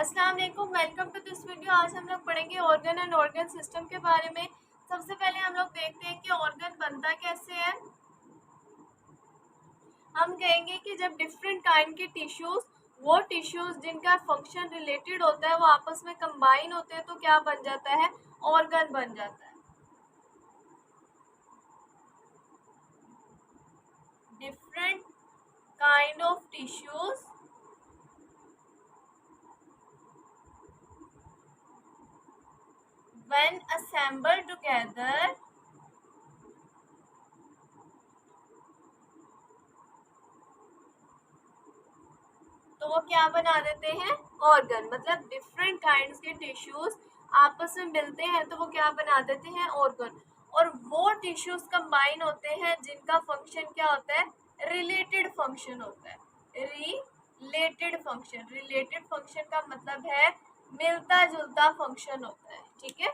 अस्सलाम वालेकुम, welcome to this video. आज हम लोग पढ़ेंगे ऑर्गन एंड ऑर्गन सिस्टम के बारे में। सबसे पहले हम लोग देखते हैं कि ऑर्गन बनता कैसे है। हम कहेंगे कि जब डिफरेंट काइंड के टिश्यूज, वो टिश्यूज जिनका फंक्शन रिलेटेड होता है, वो आपस में कंबाइन होते हैं तो क्या बन जाता है, ऑर्गन बन जाता है। Different kind of tissues when assembled together तो वो क्या बना देते हैं, ऑर्गन। मतलब डिफरेंट काइंड्स के टिश्यूज आपस में मिलते हैं तो वो क्या बना देते हैं, ऑर्गन। और वो टिश्यूज कंबाइन होते हैं जिनका फंक्शन क्या होता है, रिलेटेड फंक्शन होता है। रिलेटेड फंक्शन, रिलेटेड फंक्शन का मतलब है मिलता जुलता फंक्शन होता है। ठीक है,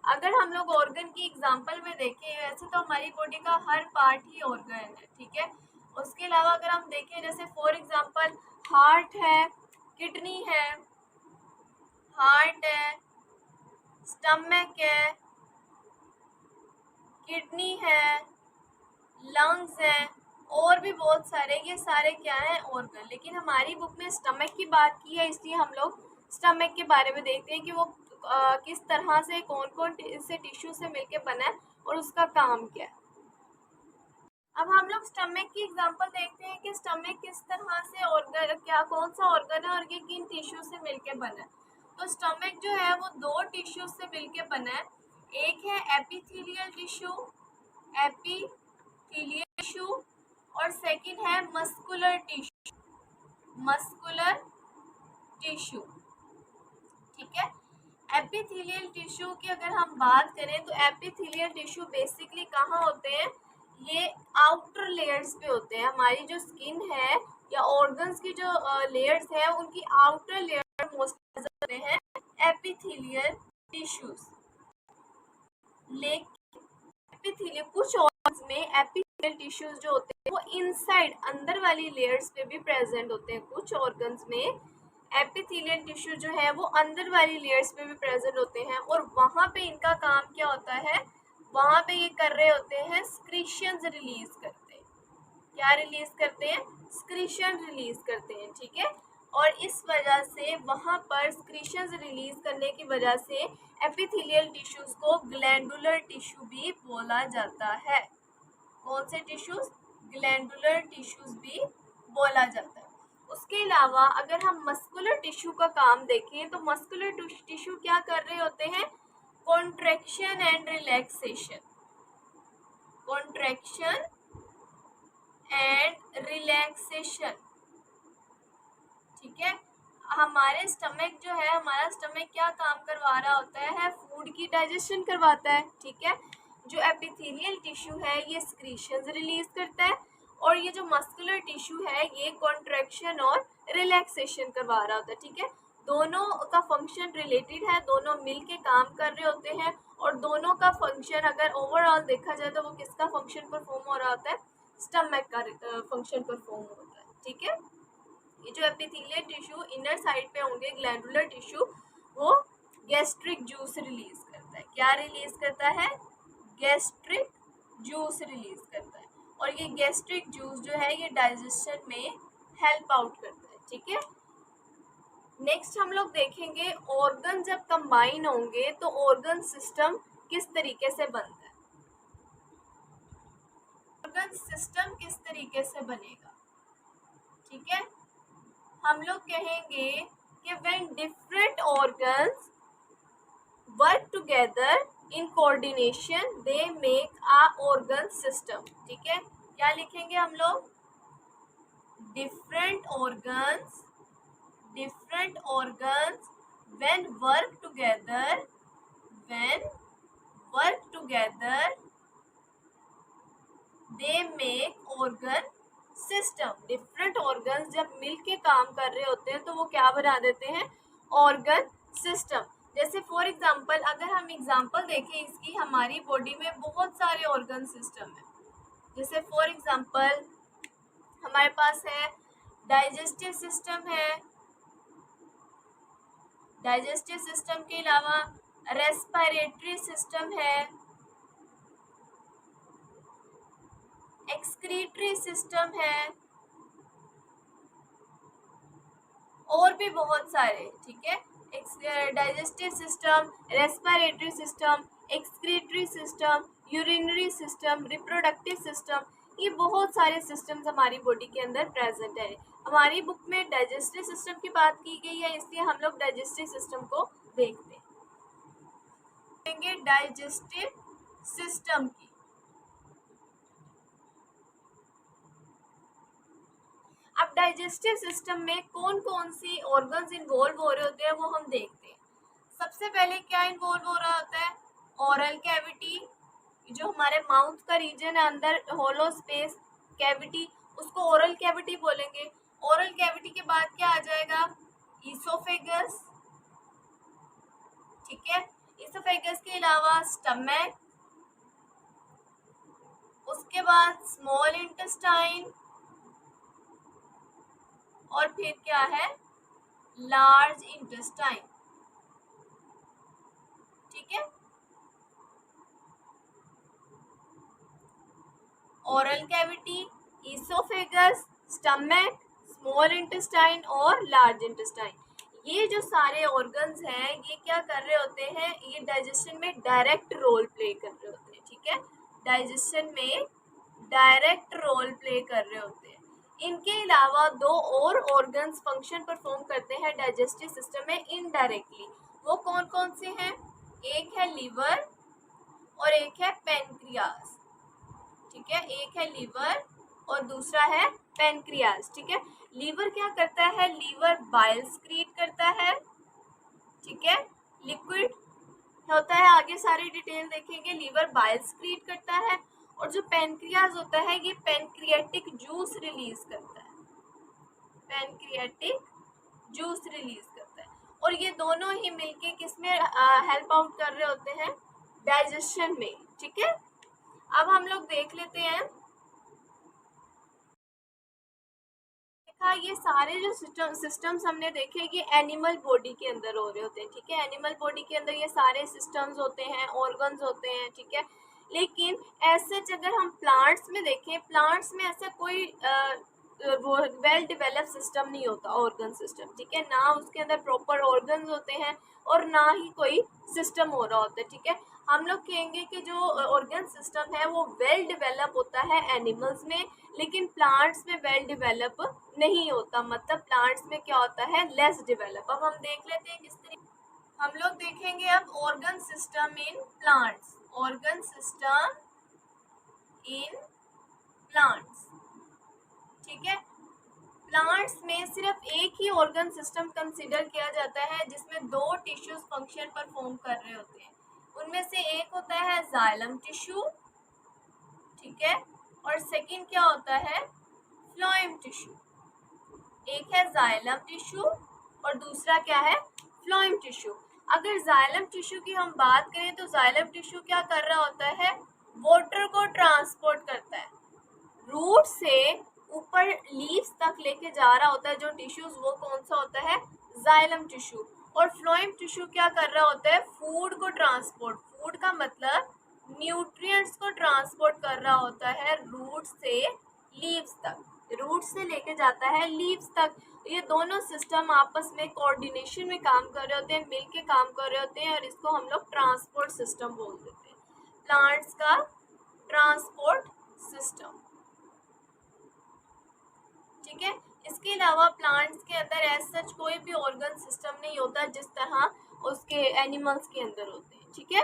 अगर हम लोग ऑर्गन की एग्जांपल में देखें, वैसे तो हमारी बॉडी का हर पार्ट ही ऑर्गन है। ठीक है, उसके अलावा अगर हम देखें, जैसे फॉर एग्जांपल हार्ट है, किडनी है, हार्ट है, स्टमक है, किडनी है, लंग्स है, और भी बहुत सारे, ये सारे क्या हैं, ऑर्गन। लेकिन हमारी बुक में स्टमक की बात की है, इसलिए हम लोग स्टमक के बारे में देखते हैं कि वो किस तरह से, कौन कौन से टिश्यू से मिलके बना है और उसका काम क्या है। अब हम लोग स्टमक की एग्जांपल देखते हैं कि स्टमक किस तरह से ऑर्गन, क्या कौन सा ऑर्गन है और ये किन टिश्यू से मिलके बना है। तो स्टमक जो है वो दो टिश्यू से मिलके बना है। एक है एपिथेलियल टिश्यू, एपिथेलियल टिश्यू, और सेकंड है मस्कुलर टिश्यू, मस्कुलर टिश्यू। ठीक है, एपिथेलियल टिश्यू की अगर हम बात करें तो एपिथेलियल टिश्यू बेसिकली कहाँ होते हैं, ये आउटर लेयर्स पे होते हैं। हमारी जो स्किन है या ऑर्गन्स की जो लेयर्स है, उनकी आउटर लेयर मोस्ट होते हैं एपिथेलियल टिश्यूज। लेकिन एपिथेलियल, कुछ ऑर्गन्स में एपिथेलियल टिश्यूज जो होते हैं वो इनसाइड, अंदर वाली लेयर्स पे भी प्रेजेंट होते हैं। कुछ ऑर्गन्स में एपिथेलियल टिश्यू जो है वो अंदर वाली लेयर्स पे भी प्रेजेंट होते हैं, और वहाँ पे इनका काम क्या होता है, वहाँ पे ये कर रहे होते हैं, स्क्रीशंस रिलीज करते हैं। क्या रिलीज करते हैं, स्क्रीशन रिलीज करते हैं। ठीक है, और इस वजह से वहाँ पर स्क्रीशंस रिलीज करने की वजह से एपिथेलियल टिश्यूज को ग्लैंडुलर टिश्यू भी बोला जाता है। कौन से टिश्यूज, ग्लैंडुलर टिश्यूज भी बोला जाता है। उसके अलावा अगर हम मस्कुलर टिश्यू का काम देखें तो मस्कुलर टिश्यू क्या कर रहे होते हैं, contraction and relaxation, contraction and relaxation. ठीक है, हमारे स्टमक जो है, हमारा स्टमक क्या काम करवा रहा होता है, फूड की डाइजेशन करवाता है। ठीक है, जो एपिथेलियल टिश्यू है ये स्क्रीशंस रिलीज करता है, और ये जो मस्कुलर टिश्यू है ये कॉन्ट्रैक्शन और रिलैक्सेशन करवा रहा होता है। ठीक है, दोनों का फंक्शन रिलेटेड है, दोनों मिल के काम कर रहे होते हैं, और दोनों का फंक्शन अगर ओवरऑल देखा जाए तो वो किसका फंक्शन परफॉर्म हो रहा होता है, स्टमक का फंक्शन परफॉर्म होता है। ठीक है, ये जो एपिथेलियल टिश्यू इनर साइड पे होंगे, ग्लैंडुलर टिश्यू, वो गैस्ट्रिक जूस रिलीज करता है। क्या रिलीज करता है, गैस्ट्रिक जूस रिलीज करता है, और ये गैस्ट्रिक जूस जो है ये डाइजेशन में हेल्प आउट करता है। ठीक है, नेक्स्ट हम लोग देखेंगे ऑर्गन जब कंबाइन होंगे तो ऑर्गन सिस्टम किस तरीके से बनता है। ऑर्गन सिस्टम किस तरीके से बनेगा। ठीक है, हम लोग कहेंगे कि when different organs work together in coordination they make a organ system। ठीक है, क्या लिखेंगे हम लोग, different organs when work together, when work together they make organ system. Different organs जब मिल के काम कर रहे होते हैं तो वो क्या बना देते हैं, ऑर्गन सिस्टम। जैसे फॉर एग्जांपल अगर हम एग्जांपल देखें इसकी, हमारी बॉडी में बहुत सारे ऑर्गन सिस्टम है। जैसे फॉर एग्जांपल हमारे पास है डाइजेस्टिव सिस्टम है, डाइजेस्टिव सिस्टम के अलावा रेस्पिरेटरी सिस्टम है, एक्सक्रीटरी सिस्टम है, और भी बहुत सारे, ठीक है। Digestive system, respiratory system, excretory system, urinary system, reproductive system, ये बहुत सारे सिस्टम्स हमारी बॉडी के अंदर प्रेजेंट है। हमारी बुक में डाइजेस्टिव सिस्टम की बात की गई है, इसलिए हम लोग डाइजेस्टिव सिस्टम को देखते हैं। डाइजेस्टिव सिस्टम की अब डाइजेस्टिव सिस्टम में कौन कौन सी ऑर्गन्स इन्वॉल्व हो रहे होते हैं वो हम देखते हैं। सबसे पहले क्या इन्वॉल्व हो रहा होता है? ओरल कैविटी, जो हमारे माउथ का रीजन है, अंदर होलो स्पेस कैविटी, उसको ओरल कैविटी बोलेंगे। ओरल कैविटी के बाद क्या आ जाएगा? ईसोफेगस, ठीक है। ईसोफेगस के अलावा स्टमक, उसके बाद स्मॉल इंटेस्टाइन, और फिर क्या है? लार्ज इंटेस्टाइन, ठीक है। Oral cavity, oesophagus, stomach, small intestine और लार्ज इंटेस्टाइन, ये जो सारे ऑर्गन्स हैं ये क्या कर रहे होते हैं? ये डाइजेशन में डायरेक्ट रोल प्ले कर रहे होते हैं, ठीक है। डाइजेशन में डायरेक्ट रोल प्ले कर रहे होते हैं। इनके अलावा दो और ऑर्गन्स फंक्शन परफॉर्म करते हैं डाइजेस्टिव सिस्टम में इनडायरेक्टली। वो कौन कौन से हैं? एक है लीवर और एक है पेनक्रियास, ठीक है। एक है लीवर और दूसरा है पेनक्रियास, ठीक है। लीवर क्या करता है? लीवर बाइल स्क्रीट करता है, ठीक है, लिक्विड होता है। आगे सारी डिटेल देखेंगे। लीवर बाइल स्क्रीट करता है, और जो पेनक्रियास होता है ये पेनक्रियाटिक जूस रिलीज करता है, पेनक्रियाटिक जूस रिलीज करता है। और ये दोनों ही मिलके किसमें हेल्प आउट कर रहे होते हैं? डाइजेशन में, ठीक है। अब हम लोग देख लेते हैं, देखा ये सारे जो सिस्टम्स हमने देखे ये एनिमल बॉडी के अंदर हो रहे होते हैं, ठीक है। एनिमल बॉडी के अंदर ये सारे सिस्टम्स होते हैं, ऑर्गन्स होते हैं, ठीक है। लेकिन ऐसे अगर हम प्लांट्स में देखें, प्लांट्स में ऐसा कोई वो वेल डेवलप सिस्टम नहीं होता, ऑर्गन सिस्टम, ठीक है। ना उसके अंदर प्रॉपर ऑर्गन्स होते हैं और ना ही कोई सिस्टम हो रहा होता है, ठीक है। हम लोग कहेंगे कि जो ऑर्गन सिस्टम है वो वेल डेवलप होता है एनिमल्स में, लेकिन प्लांट्स में वेल डेवलप नहीं होता। मतलब प्लांट्स में क्या होता है? Less develop. अब हम देख लेते हैं किस तरीके। हम लोग देखेंगे अब organ system in plants, organ system in plants, ठीक है। प्लांट्स में सिर्फ एक ही ऑर्गन सिस्टम कंसिडर किया जाता है जिसमें दो टिश्यूज फंक्शन परफॉर्म कर रहे होते हैं। उनमें से एक होता है जाइलम टिश्यू, ठीक है, और सेकंड क्या होता है? Phloem tissue. एक है जाइलम टिश्यू और दूसरा क्या है? Phloem tissue. अगर जाइलम टिश्यू की हम बात करें तो जाइलम टिश्यू क्या कर रहा होता है? वाटर को ट्रांसपोर्ट करता है, रूट से ऊपर लीव्स तक लेके जा रहा होता है जो टिश्यूज, वो कौन सा होता है? Xylem tissue. और फ्लोएम टिश्यू क्या कर रहा होता है? फूड को ट्रांसपोर्ट, फूड का मतलब न्यूट्रिएंट्स को ट्रांसपोर्ट कर रहा होता है रूट से लीव्स तक, रूट से लेके जाता है लीव्स तक। ये दोनों सिस्टम आपस में कोऑर्डिनेशन में काम कर रहे होते हैं, मिलके काम कर रहे होते हैं, और इसको हम लोग ट्रांसपोर्ट सिस्टम बोल देते हैं, प्लांट्स का ट्रांसपोर्ट सिस्टम, ठीक है। इसके अलावा प्लांट्स के अंदर एज सच कोई भी ऑर्गन सिस्टम नहीं होता जिस तरह उसके एनिमल्स के अंदर होते हैं, ठीक है।